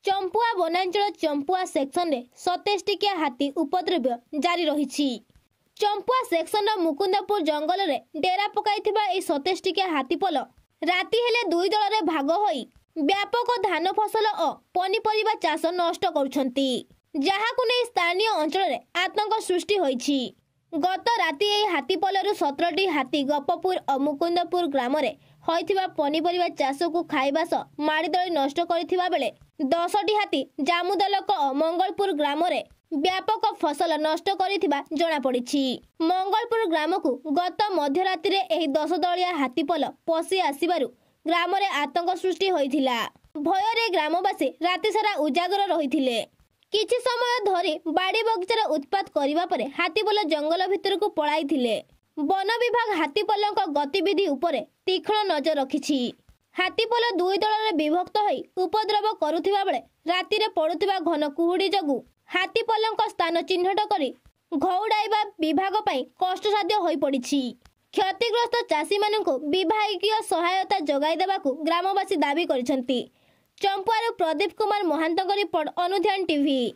चंपुआ वनांचल चंपुआ सेक्शन रे 27 टिकिया हाथी उपद्रव्य जारी रही। चंपुआ सेक्शन मुकुंदपुर जंगल रे डेरा पकाइथिबा ए 27 टिकिया हाथीपल राति हेले दुई दल रे भाग होई व्यापक धान फसल और पनीपरिबा चाष नष्ट करुछंती, जहाकु नै स्थानीय अंचल रे आतंक सृष्टि होईछि। गत राति ए हाथीपलरु 17टी हाथी गपपुर और मुकुंदपुर ग्राम रे होइथिबा पनीपरिबा चाष को खाइबा सह माड़ीदଳି नष्ट करथिबा बेले 10टी हाथी जामुदलक और मंगलपुर ग्राम रे व्यापक फसल नष्ट करिथिबा जणा पड़िछि। मंगलपुर ग्राम को गत मध्यराति रे एही 10 दलिया हाथीपल पसी आसीबारु ग्राम रे आतंक सृष्टि होइथिला। भय रे ग्रामवासी राति सारा उजागर रहिथिले। किछि समय धरी बाड़ी बगीचार उत्पात करिबा परे हाथीपल जंगल भितर को पळाइथिले। वन विभाग हाथीपलक गतिविधि उपरे तीक्ष्ण नजर रखिछि। हाथीपल दुई दल रे विभक्त होई उपद्रव करुथिबा बेले राति रे पडुथिबा घन कुहुडी जगु हाथीपलक स्थान चिन्हट करी घौडाइबा विभाग पई कष्टसाध्य होई पड़िछि। क्षतिग्रस्त चाषी मानकु विभागीय सहायता जोगाई देबाकू ग्रामवासी दाबी करिसंती। चंपुआर प्रदीप कुमार महांतक रिपोर्ट अनुध्यान टीवी।